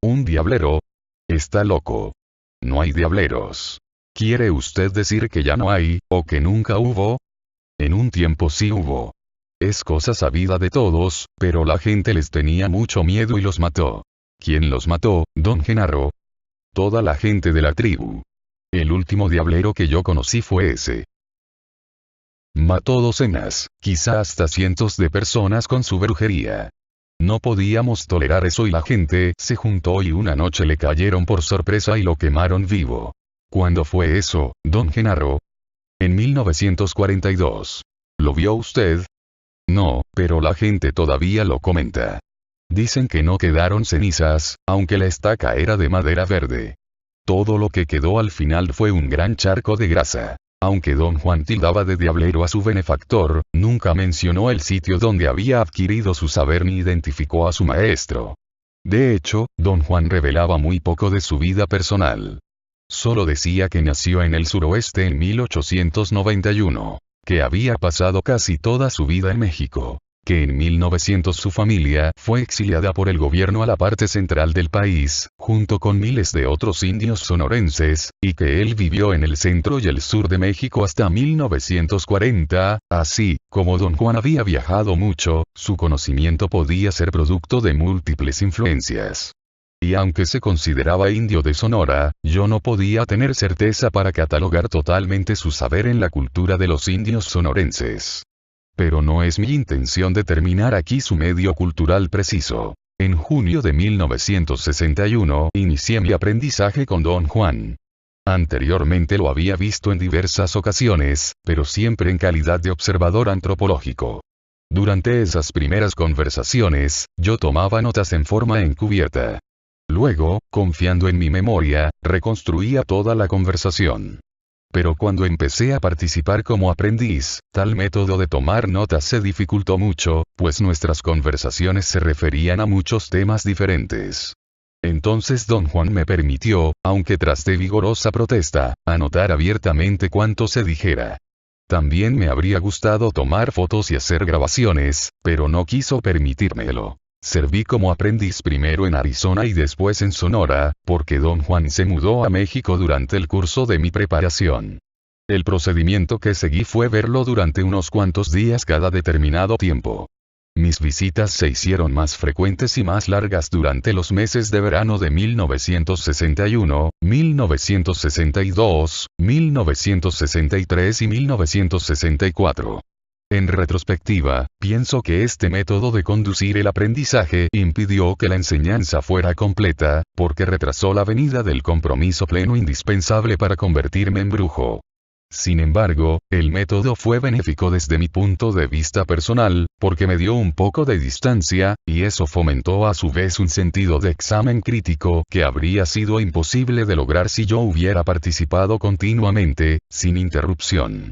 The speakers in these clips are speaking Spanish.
¿Un diablero? Está loco. No hay diableros. ¿Quiere usted decir que ya no hay, o que nunca hubo? En un tiempo sí hubo. Es cosa sabida de todos, pero la gente les tenía mucho miedo y los mató. ¿Quién los mató, don Genaro? Toda la gente de la tribu. El último diablero que yo conocí fue ese. Mató docenas, quizá hasta cientos de personas con su brujería. No podíamos tolerar eso y la gente se juntó y una noche le cayeron por sorpresa y lo quemaron vivo. ¿Cuándo fue eso, don Genaro? En 1942. ¿Lo vio usted? No, pero la gente todavía lo comenta. Dicen que no quedaron cenizas, aunque la estaca era de madera verde. Todo lo que quedó al final fue un gran charco de grasa. Aunque don Juan tildaba de diablero a su benefactor, nunca mencionó el sitio donde había adquirido su saber ni identificó a su maestro. De hecho, don Juan revelaba muy poco de su vida personal. Solo decía que nació en el suroeste en 1891, que había pasado casi toda su vida en México, que en 1900 su familia fue exiliada por el gobierno a la parte central del país, junto con miles de otros indios sonorenses, y que él vivió en el centro y el sur de México hasta 1940, así, como don Juan había viajado mucho, su conocimiento podía ser producto de múltiples influencias. Y aunque se consideraba indio de Sonora, yo no podía tener certeza para catalogar totalmente su saber en la cultura de los indios sonorenses. Pero no es mi intención determinar aquí su medio cultural preciso. En junio de 1961 inicié mi aprendizaje con don Juan. Anteriormente lo había visto en diversas ocasiones, pero siempre en calidad de observador antropológico. Durante esas primeras conversaciones, yo tomaba notas en forma encubierta. Luego, confiando en mi memoria, reconstruía toda la conversación. Pero cuando empecé a participar como aprendiz, tal método de tomar notas se dificultó mucho, pues nuestras conversaciones se referían a muchos temas diferentes. Entonces don Juan me permitió, aunque tras de vigorosa protesta, anotar abiertamente cuanto se dijera. También me habría gustado tomar fotos y hacer grabaciones, pero no quiso permitírmelo. Serví como aprendiz primero en Arizona y después en Sonora, porque don Juan se mudó a México durante el curso de mi preparación. El procedimiento que seguí fue verlo durante unos cuantos días cada determinado tiempo. Mis visitas se hicieron más frecuentes y más largas durante los meses de verano de 1961, 1962, 1963 y 1964. En retrospectiva, pienso que este método de conducir el aprendizaje impidió que la enseñanza fuera completa, porque retrasó la venida del compromiso pleno indispensable para convertirme en brujo. Sin embargo, el método fue benéfico desde mi punto de vista personal, porque me dio un poco de distancia, y eso fomentó a su vez un sentido de examen crítico que habría sido imposible de lograr si yo hubiera participado continuamente, sin interrupción.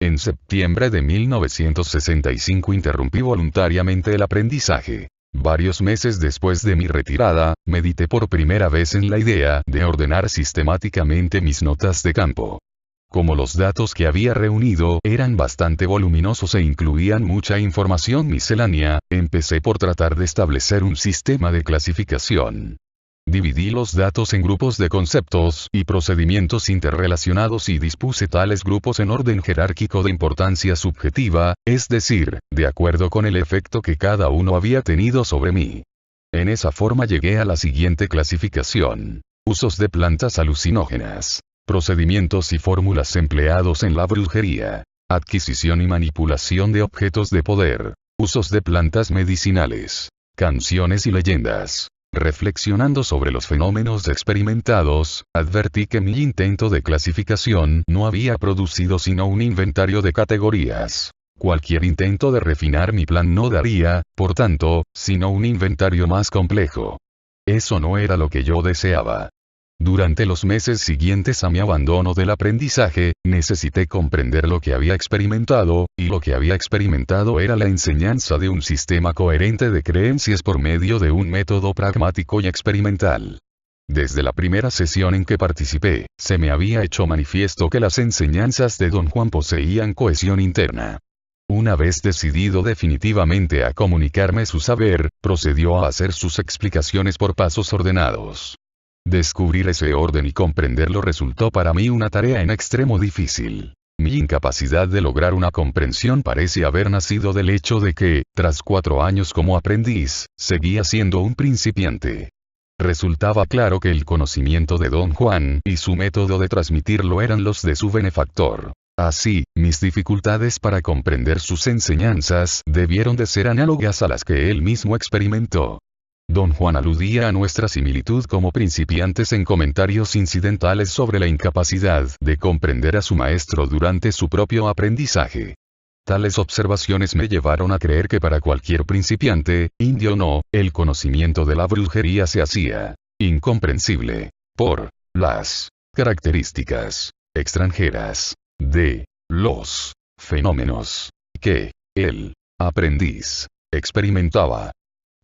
En septiembre de 1965 interrumpí voluntariamente el aprendizaje. Varios meses después de mi retirada, medité por primera vez en la idea de ordenar sistemáticamente mis notas de campo. Como los datos que había reunido eran bastante voluminosos e incluían mucha información miscelánea, empecé por tratar de establecer un sistema de clasificación. Dividí los datos en grupos de conceptos y procedimientos interrelacionados y dispuse tales grupos en orden jerárquico de importancia subjetiva, es decir, de acuerdo con el efecto que cada uno había tenido sobre mí. En esa forma llegué a la siguiente clasificación. Usos de plantas alucinógenas. Procedimientos y fórmulas empleados en la brujería. Adquisición y manipulación de objetos de poder. Usos de plantas medicinales. Canciones y leyendas. Reflexionando sobre los fenómenos experimentados, advertí que mi intento de clasificación no había producido sino un inventario de categorías. Cualquier intento de refinar mi plan no daría, por tanto, sino un inventario más complejo. Eso no era lo que yo deseaba. Durante los meses siguientes a mi abandono del aprendizaje, necesité comprender lo que había experimentado, y lo que había experimentado era la enseñanza de un sistema coherente de creencias por medio de un método pragmático y experimental. Desde la primera sesión en que participé, se me había hecho manifiesto que las enseñanzas de don Juan poseían cohesión interna. Una vez decidido definitivamente a comunicarme su saber, procedió a hacer sus explicaciones por pasos ordenados. Descubrir ese orden y comprenderlo resultó para mí una tarea en extremo difícil. Mi incapacidad de lograr una comprensión parece haber nacido del hecho de que, tras 4 años como aprendiz, seguía siendo un principiante. Resultaba claro que el conocimiento de Don Juan y su método de transmitirlo eran los de su benefactor. Así, mis dificultades para comprender sus enseñanzas debieron de ser análogas a las que él mismo experimentó. Don Juan aludía a nuestra similitud como principiantes en comentarios incidentales sobre la incapacidad de comprender a su maestro durante su propio aprendizaje. Tales observaciones me llevaron a creer que para cualquier principiante, indio o no, el conocimiento de la brujería se hacía incomprensible por las características extranjeras de los fenómenos que el aprendiz experimentaba.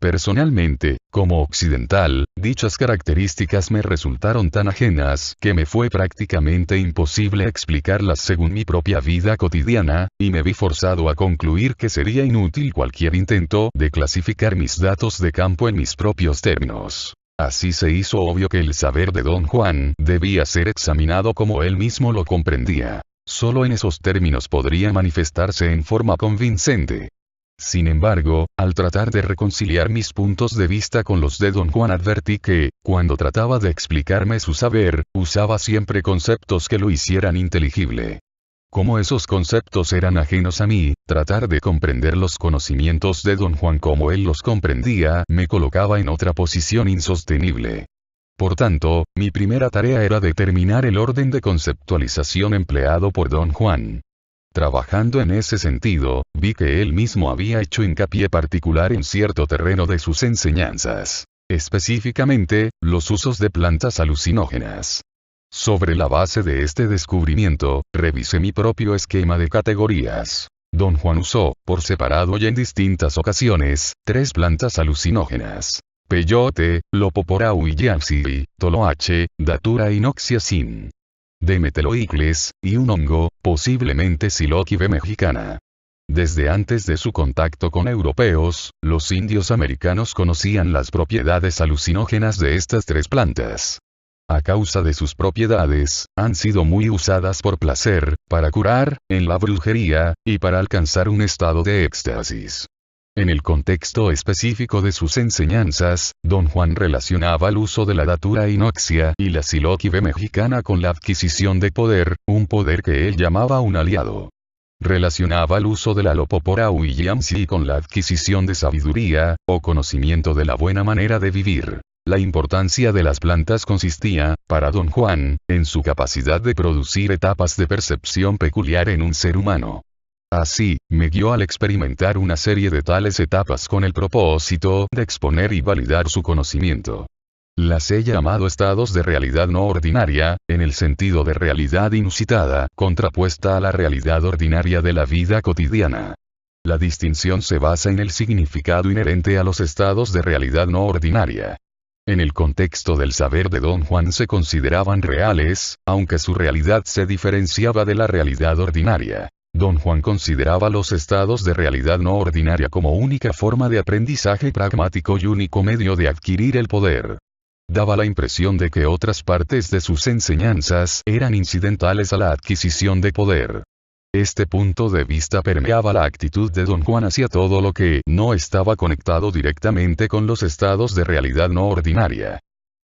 Personalmente, como occidental, dichas características me resultaron tan ajenas que me fue prácticamente imposible explicarlas según mi propia vida cotidiana, y me vi forzado a concluir que sería inútil cualquier intento de clasificar mis datos de campo en mis propios términos. Así se hizo obvio que el saber de Don Juan debía ser examinado como él mismo lo comprendía. Solo en esos términos podría manifestarse en forma convincente. Sin embargo, al tratar de reconciliar mis puntos de vista con los de Don Juan advertí que, cuando trataba de explicarme su saber, usaba siempre conceptos que lo hicieran inteligible. Como esos conceptos eran ajenos a mí, tratar de comprender los conocimientos de Don Juan como él los comprendía me colocaba en otra posición insostenible. Por tanto, mi primera tarea era determinar el orden de conceptualización empleado por Don Juan. Trabajando en ese sentido, vi que él mismo había hecho hincapié particular en cierto terreno de sus enseñanzas, específicamente, los usos de plantas alucinógenas. Sobre la base de este descubrimiento, revisé mi propio esquema de categorías. Don Juan usó, por separado y en distintas ocasiones, 3 plantas alucinógenas: peyote, lopoporau y yansi, toloache, datura y noxiacin. Demeteloicles, y un hongo, posiblemente Psilocybe mexicana. Desde antes de su contacto con europeos, los indios americanos conocían las propiedades alucinógenas de estas 3 plantas. A causa de sus propiedades, han sido muy usadas por placer, para curar, en la brujería, y para alcanzar un estado de éxtasis. En el contexto específico de sus enseñanzas, Don Juan relacionaba el uso de la datura inoxia y la Psilocybe mexicana con la adquisición de poder, un poder que él llamaba un aliado. Relacionaba el uso de la lopoporau y yansi con la adquisición de sabiduría, o conocimiento de la buena manera de vivir. La importancia de las plantas consistía, para Don Juan, en su capacidad de producir etapas de percepción peculiar en un ser humano. Así, me guió al experimentar una serie de tales etapas con el propósito de exponer y validar su conocimiento. Las he llamado estados de realidad no ordinaria, en el sentido de realidad inusitada, contrapuesta a la realidad ordinaria de la vida cotidiana. La distinción se basa en el significado inherente a los estados de realidad no ordinaria. En el contexto del saber de Don Juan se consideraban reales, aunque su realidad se diferenciaba de la realidad ordinaria. Don Juan consideraba los estados de realidad no ordinaria como única forma de aprendizaje pragmático y único medio de adquirir el poder. Daba la impresión de que otras partes de sus enseñanzas eran incidentales a la adquisición de poder. Este punto de vista permeaba la actitud de Don Juan hacia todo lo que no estaba conectado directamente con los estados de realidad no ordinaria.